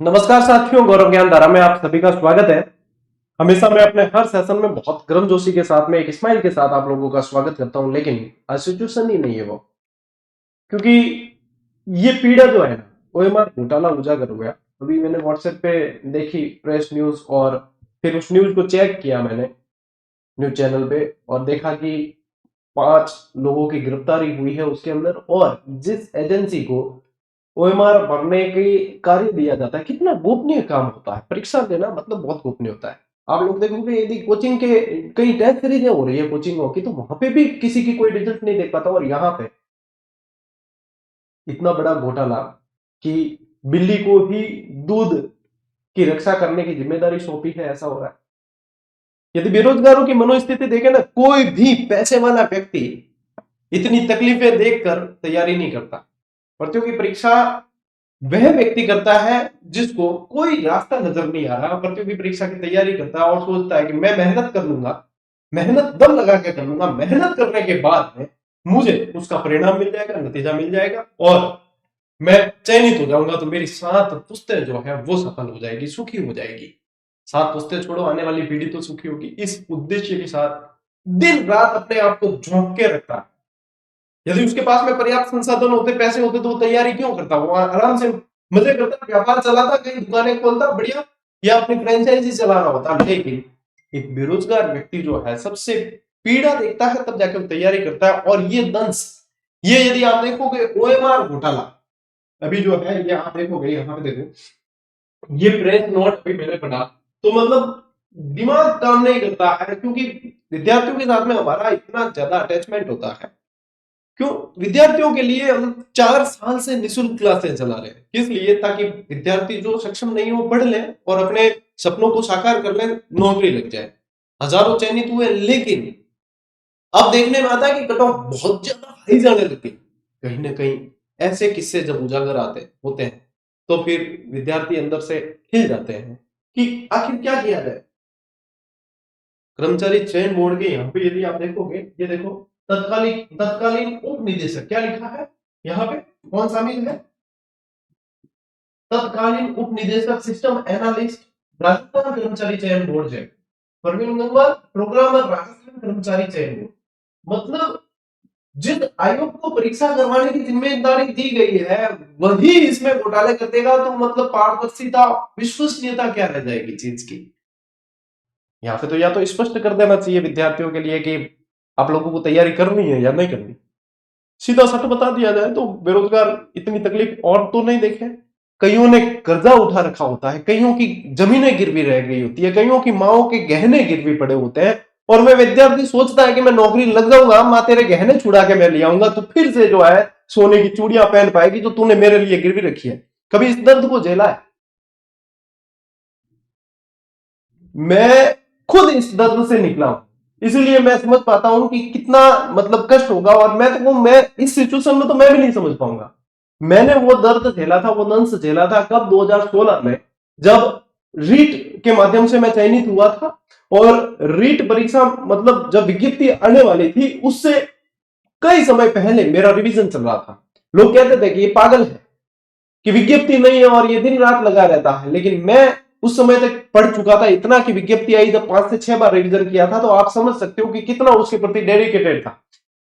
नमस्कार साथियों, गौरव ज्ञान धारा में आप सभी का स्वागत है। हमेशा मैं अपने हर सेशन में बहुत गर्मजोशी के साथ में एक स्माइल के साथ आप लोगों का स्वागत करता हूं, लेकिन आज सिचुएशन ही नहीं है वो। क्योंकि ये पीड़ा जो है ना, ओएमआर घोटाला उजागर हो गया। अभी मैंने व्हाट्सएप पे देखी प्रेस न्यूज, और फिर उस न्यूज को चेक किया मैंने न्यूज चैनल पे, और देखा कि 5 लोगों की गिरफ्तारी हुई है उसके अंदर। और जिस एजेंसी को ओएमआर भरने की कार्य दिया जाता है, कितना गोपनीय काम होता है। परीक्षा देना मतलब बहुत गोपनीय होता है। आप लोग देखोगे, यदि कोचिंग के कई टेस्ट सीरीजें हो रही है कोचिंगों की, तो वहां पे भी किसी की कोई रिजल्ट नहीं देख पाता। और यहाँ पे इतना बड़ा घोटाला कि बिल्ली को ही दूध की रक्षा करने की जिम्मेदारी सौंपी है, ऐसा हो रहा है। यदि बेरोजगारों की मनोस्थिति देखें ना, कोई भी पैसे वाला व्यक्ति इतनी तकलीफें देखकर तैयारी नहीं करता। प्रतियोगी परीक्षा वह व्यक्ति करता है जिसको कोई रास्ता नजर नहीं आ रहा, प्रतियोगी परीक्षा की तैयारी करता है और सोचता है कि मैं मेहनत कर लूंगा, मेहनत दम लगा के कर लूंगा, मेहनत करने के बाद में मुझे उसका परिणाम मिल जाएगा, नतीजा मिल जाएगा, और मैं चयनित हो जाऊंगा, तो मेरी 7 पुश्तें जो है वो सफल हो जाएगी, सुखी हो जाएगी। 7 पुश्तें छोड़ो, आने वाली पीढ़ी तो सुखी होगी। इस उद्देश्य के साथ दिन रात अपने आप को झोंक के रखता है। यदि उसके पास में पर्याप्त संसाधन होते, पैसे होते, तो वो तैयारी क्यों करता? वो आराम से मजे करता, व्यापार चलाता, कहीं दुकानें खोलता बढ़िया, या अपनी फ्रेंचाइजी चला रहा होता। लेकिन एक बेरोजगार व्यक्ति जो है सबसे पीड़ा देखता है, तब जाकर तैयारी करता है। और ये दंश, ये यदि आप देखोगे ओएमआर घोटाला, अभी जो है ये आप देखोगे, यहाँ पे देखो, ये प्रेस नोट अभी मैंने पढ़ा, तो मतलब दिमाग काम नहीं करता है। क्योंकि विद्यार्थियों के साथ में हमारा इतना ज्यादा अटैचमेंट होता है। क्यों? विद्यार्थियों के लिए हम 4 साल से निःशुल्क क्लासें चला रहे हैं। किस लिए? ताकि विद्यार्थी जो सक्षम नहीं हो पढ़ लें और अपने सपनों को साकार कर लें, नौकरी लग जाए। हजारों चयनित हुए, लेकिन अब देखने में आता है कि कट ऑफ बहुत ज्यादा हाई जाने लगी। कहीं ना कहीं ऐसे किस्से जब उजागर आते होते हैं, तो फिर विद्यार्थी अंदर से हिल जाते हैं कि आखिर क्या किया जाए। कर्मचारी चयन बोर्ड के यहाँ पे यदि आप देखोगे, ये देखो, तत्कालीन तत्कालीन उप निदेशक क्या लिखा है यहाँ पे? कौन शामिल है? तत्कालीन उप निदेशक सिस्टम एनालिस्ट, राजस्थान कर्मचारी चयन बोर्ड है। प्रवीण गंगवार, प्रोग्रामर, राजस्थान कर्मचारी चयन बोर्ड। मतलब जिस आयोग को परीक्षा करवाने की जिम्मेदारी दी गई है, वही इसमें घोटाले कर देगा, तो मतलब पारदर्शिता, विश्वसनीयता क्या रह जाएगी चीज की? यहाँ पे तो या तो स्पष्ट कर देना चाहिए विद्यार्थियों के लिए कि आप लोगों को तैयारी करनी है या नहीं करनी। सीधा सट बता दिया जाए तो बेरोजगार इतनी तकलीफ और तो नहीं देखे। कईयों ने कर्जा उठा रखा होता है, कईयों की जमीनें गिरवी रह गई होती है, कईयों की माओ के गहने गिरवी पड़े होते हैं, और वह विद्यार्थी सोचता है कि मैं नौकरी लग जाऊंगा, माँ तेरे गहने छुड़ा के मैं ले आऊंगा, तो फिर से जो है सोने की चूड़ियां पहन पाएगी जो तूने मेरे लिए गिरवी रखी है। कभी इस दर्द को झेला है? मैं खुद इस दर्द से निकला हूं, इसीलिए मैं समझ पाता हूं कि कितना मतलब कष्ट होगा। और मैं तो मैं इस सिचुएशन में तो मैं भी नहीं समझ पाऊंगा। मैंने वो दर्द झेला था, वो दंश झेला था कब? 2016 में, जब रीट के माध्यम से मैं चयनित हुआ था। और रीट परीक्षा मतलब जब विज्ञप्ति आने वाली थी, उससे कई समय पहले मेरा रिवीजन चल रहा था। लोग कहते थे कि ये पागल है कि विज्ञप्ति नहीं है और ये दिन रात लगा रहता है, लेकिन मैं उस समय तक पढ़ चुका था इतना कि विज्ञप्ति आई जब 5 से 6 बार रिवीजन किया था, तो आप समझ सकते हो कि कितना उसके प्रति डेडिकेटेड था।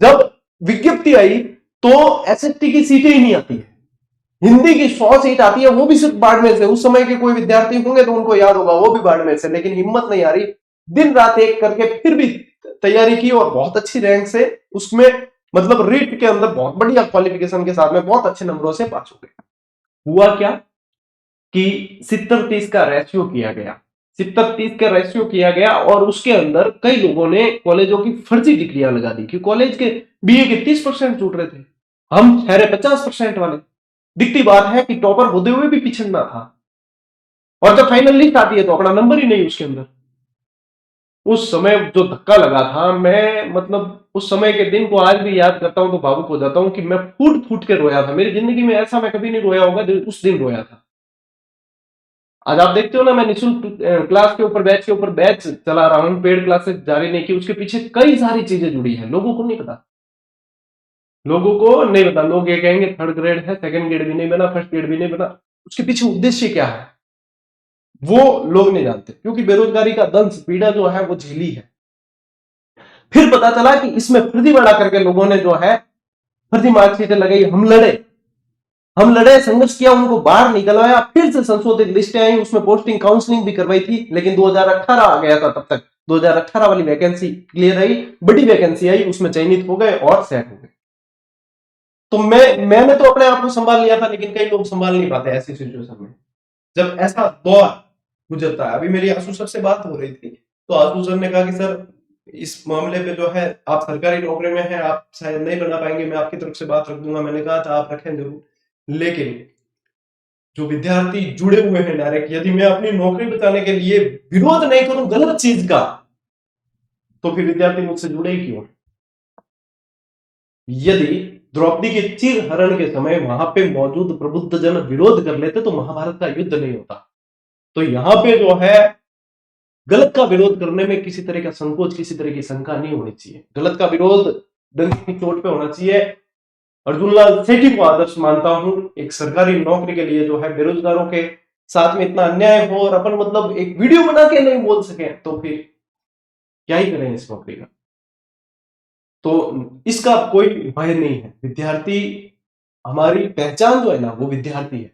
जब विज्ञप्ति आई तो एसएसटी की सीटें ही नहीं आती है, हिंदी की 100 सीट आती है, वो भी सिर्फ बाड़मेर से। उस समय के कोई विद्यार्थी होंगे तो उनको याद होगा, वो भी बाड़मेर से। लेकिन हिम्मत नहीं आ रही, दिन रात एक करके फिर भी तैयारी की और बहुत अच्छी रैंक से उसमें मतलब रीट के अंदर बहुत बढ़िया क्वालिफिकेशन के साथ में बहुत अच्छे नंबरों से पास हो गए। हुआ क्या कि 70-30 का रेशियो किया गया, 70-30 का रेशियो किया गया, और उसके अंदर कई लोगों ने कॉलेजों की फर्जी डिग्रियां लगा दी कि कॉलेज के बीए के 30% छूट रहे थे, हम ठहरे 50% वाले। दिखती बात है कि टॉपर होते हुए भी पिछड़ना था, और जब फाइनल लिस्ट आती है तो अपना नंबर ही नहीं उसके अंदर। उस समय जो धक्का लगा था, मैं मतलब उस समय के दिन को आज भी याद करता हूं तो भावुक हो जाता हूं कि मैं फूट फूट के रोया था। मेरी जिंदगी में ऐसा मैं कभी नहीं रोया होगा जो उस दिन रोया था। आज आप देखते हो ना, मैं निःशुल्क क्लास के ऊपर बैच चला रहा हूँ, पेड क्लासेस जारी नहीं की। उसके पीछे कई सारी चीजें जुड़ी है, लोगों को नहीं पता। लोगों को नहीं पता, लोग ये कहेंगे थर्ड ग्रेड है, सेकंड ग्रेड भी नहीं बना, फर्स्ट ग्रेड भी नहीं बना। उसके पीछे उद्देश्य क्या है, वो लोग नहीं जानते, क्योंकि बेरोजगारी का दंश पीड़ा जो है वो झेली है। फिर पता चला कि इसमें फर्जीवाड़ा करके लोगों ने जो है फर्जी मार्कशीटें लगाई, हम लड़े, संघर्ष किया, उनको बाहर निकलवाया, फिर से संशोधित लिस्टें आई, उसमें पोस्टिंग काउंसलिंग भी करवाई थी, लेकिन 2018 आ गया था, तब तक 2018 वाली वैकेंसी क्लियर आई, बड़ी वैकेंसी आई, उसमें चयनित हो गए और सेट हो गए। तो मैंने तो अपने आप को संभाल लिया था, लेकिन कई लोग संभाल नहीं पाते ऐसी सिचुएशन में, जब ऐसा दौर गुजरता है। अभी मेरी आशु सर से बात हो रही थी, तो आशु सर ने कहा कि सर इस मामले पे जो है आप सरकारी नौकरी में हैं, आप शायद नहीं बना पाएंगे, मैं आपकी तरफ से बात रख दूंगा। मैंने कहा था आप रखें जरूर, लेकिन जो विद्यार्थी जुड़े हुए हैं डायरेक्ट, यदि मैं अपनी नौकरी बचाने के लिए विरोध नहीं करूं गलत चीज का, तो फिर विद्यार्थी मुझसे जुड़े ही क्यों? यदि द्रौपदी के चिर हरण के समय वहां पे मौजूद प्रबुद्ध जन विरोध कर लेते तो महाभारत का युद्ध नहीं होता। तो यहां पे जो है गलत का विरोध करने में किसी तरह का संकोच, किसी तरह की शंका नहीं होनी चाहिए। गलत का विरोध डंके की चोट पे होना चाहिए। अर्जुनलाल सेठी को आदर्श मानता हूं, एक सरकारी नौकरी के लिए जो है बेरोजगारों के साथ में इतना अन्याय हो और अपन मतलब एक वीडियो बना के नहीं बोल सके, तो फिर क्या ही करें इस नौकरी का। तो इसका कोई भय नहीं है। विद्यार्थी, हमारी पहचान जो है ना वो विद्यार्थी है,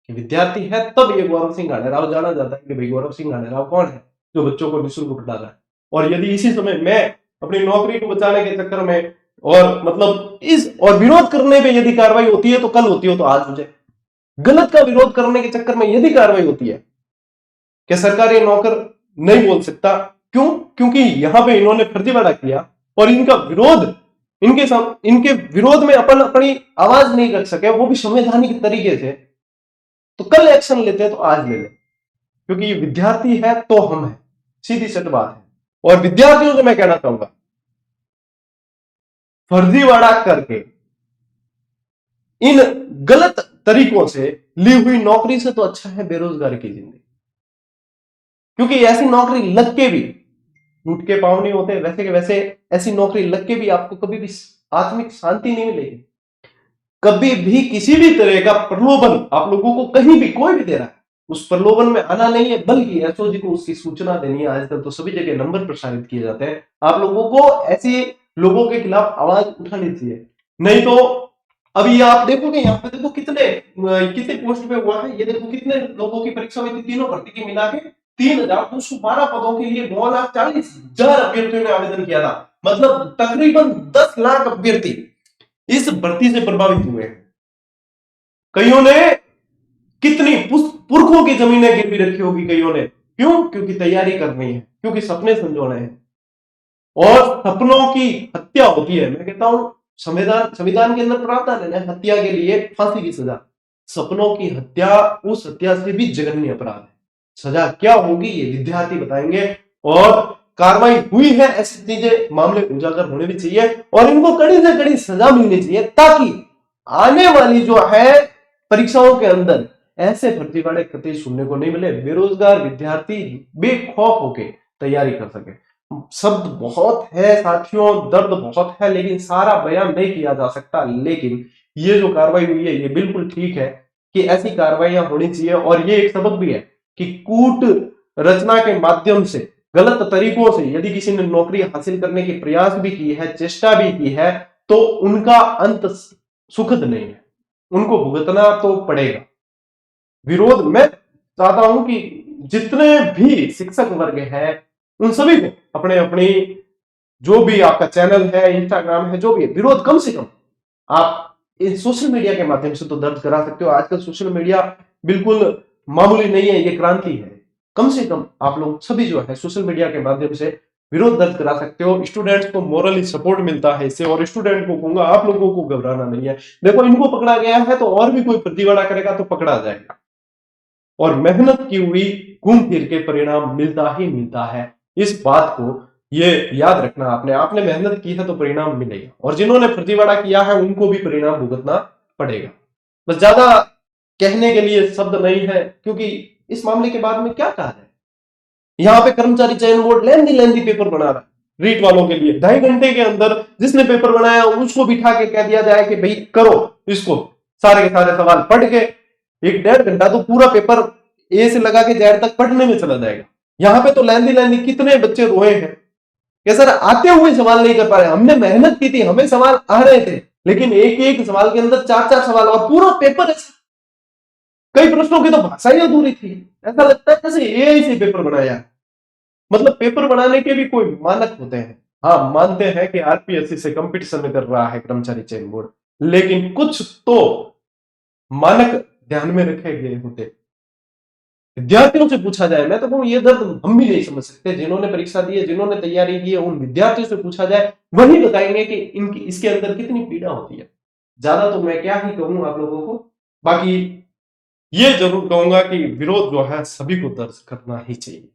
कि विद्यार्थी है तब ये गौरव सिंह घाणेराव जाना जाता है कि भाई गौरव सिंह घाणेराव कौन है जो बच्चों को निःशुल्क पढ़ा रहा है। और यदि इसी समय मैं अपनी नौकरी को बचाने के चक्कर में और मतलब इस और विरोध करने पे यदि कार्रवाई होती है तो कल होती हो तो आज हो जाए, गलत का विरोध करने के चक्कर में यदि कार्रवाई होती है, क्या सरकारी नौकर नहीं बोल सकता? क्यों? क्योंकि यहां पे इन्होंने फर्जीवाड़ा किया और इनका विरोध, इनके विरोध में अपन अपनी आवाज नहीं रख सके, वो भी संवैधानिक तरीके से, तो कल एक्शन लेते हैं तो आज ले ले, क्योंकि ये विद्यार्थी है तो हम है, सीधी सट बात है। और विद्यार्थियों से मैं कहना चाहूंगा, फर्जीवाड़ा करके इन गलत तरीकों से ली हुई नौकरी से तो अच्छा है बेरोजगारी की जिंदगी, क्योंकि ऐसी नौकरी लग के भी टूट के पांव नहीं होते। वैसे के वैसे ऐसी नौकरी लग के भी आपको कभी भी आत्मिक शांति नहीं मिलेगी। कभी भी किसी भी तरह का प्रलोभन आप लोगों को कहीं भी कोई भी दे रहा है, उस प्रलोभन में आना नहीं है, बल्कि एसओजी को उसकी सूचना देनी है। आजकल तो सभी जगह नंबर प्रसारित किए जाते हैं, आप लोगों को ऐसे लोगों के खिलाफ आवाज उठानी चाहिए। नहीं तो अभी आप देखोगे, यहाँ पे देखो कितने पोस्ट पे हुआ है, ये देखो कितने लोगों की परीक्षा हुई थी, तीनों भर्ती की मिला के 3,212 पदों के लिए 9,40,000 अभ्यर्थियों ने आवेदन किया था। मतलब तकरीबन 10 लाख अभ्यर्थी इस भर्ती से प्रभावित हुए हैं। कईयों ने कितनी पुरखों की जमीनें गिरवी रखी होगी कईयों ने, क्यों? क्योंकि तैयारी करनी है, क्योंकि सपने संजोने हैं। और सपनों की हत्या होती है, मैं कहता हूं संविधान के अंदर प्रावधान है हत्या के लिए फांसी की सजा। सपनों की हत्या उस हत्या से भी जघन्य अपराध है। सजा क्या होगी ये विद्यार्थी बताएंगे, और कार्रवाई हुई है, ऐसी चीजें मामले उजागर होने भी चाहिए और इनको कड़ी से कड़ी सजा मिलनी चाहिए, ताकि आने वाली जो है परीक्षाओं के अंदर ऐसे फर्जीवाड़े कतई सुनने को नहीं मिले। बेरोजगार विद्यार्थी बेखौफ होकर तैयारी कर सके। शब्द बहुत है साथियों, दर्द बहुत है, लेकिन सारा बयान नहीं किया जा सकता। लेकिन ये जो कार्रवाई हुई है ये बिल्कुल ठीक है कि ऐसी कार्रवाइयां होनी चाहिए। और ये एक सबक भी है कि कूट रचना के माध्यम से, गलत तरीकों से यदि किसी ने नौकरी हासिल करने की प्रयास भी की है, चेष्टा भी की है, तो उनका अंत सुखद नहीं है, उनको भुगतना तो पड़ेगा। विरोध मैं चाहता हूं कि जितने भी शिक्षक वर्ग है उन सभी को अपने अपनी जो भी आपका चैनल है, इंस्टाग्राम है, जो भी है, विरोध कम से कम आप सोशल मीडिया के माध्यम से तो दर्ज करा सकते हो। आजकल सोशल मीडिया बिल्कुल मामूली नहीं है, ये क्रांति है। कम से कम आप लोग सभी जो है सोशल मीडिया के माध्यम से विरोध दर्ज करा सकते हो। स्टूडेंट्स को मोरली सपोर्ट मिलता है इससे, और स्टूडेंट को कहूंगा आप लोगों को घबराना नहीं है। देखो इनको पकड़ा गया है तो और भी कोई फर्जीवाड़ा करेगा तो पकड़ा जाएगा, और मेहनत की हुई घूम फिर के परिणाम मिलता ही मिलता है। इस बात को ये याद रखना, आपने मेहनत की है तो परिणाम मिलेगा, और जिन्होंने फर्जीवाड़ा किया है उनको भी परिणाम भुगतना पड़ेगा। बस ज्यादा कहने के लिए शब्द नहीं है, क्योंकि इस मामले के बाद में क्या कहा जाए। यहां पे कर्मचारी चयन बोर्ड लेंदी पेपर बना रहा है रीट वालों के लिए। 2.5 घंटे के अंदर जिसने पेपर बनाया उसको बिठा के कह दिया जाए कि भाई करो इसको, सारे के सारे सवाल पढ़ के एक 1.5 घंटा तो पूरा पेपर ए से लगा के जेड तक पढ़ने में चला जाएगा। यहाँ पे तो लेंदी लेंदी कितने बच्चे रोए हैं कि सर आते हुए सवाल नहीं कर पा रहे, हमने मेहनत की थी, हमें सवाल आ रहे थे, लेकिन एक एक सवाल के अंदर 4-4 सवाल और पूरा पेपर ऐसा। कई प्रश्नों की तो भाषा ही अधूरी थी, ऐसा लगता है जैसे एआई से पेपर बनाया। मतलब पेपर बनाने के भी कोई मानक होते हैं। हाँ, मानते हैं कि आरपीएससी से कंपटीशन कर रहा है कर्मचारी चयन बोर्ड, लेकिन कुछ तो मानक ध्यान में रखे गए होते। विद्यार्थियों से पूछा जाए, मैं तो कहूं ये दर्द हम भी नहीं समझ सकते, जिन्होंने परीक्षा दी है, जिन्होंने तैयारी की है, उन विद्यार्थियों से पूछा जाए, वही बताएंगे कि इनकी इसके अंदर कितनी पीड़ा होती है। ज्यादा तो मैं क्या ही कहूं आप लोगों को। बाकी ये जरूर कहूंगा कि विरोध जो है सभी को दर्ज करना ही चाहिए।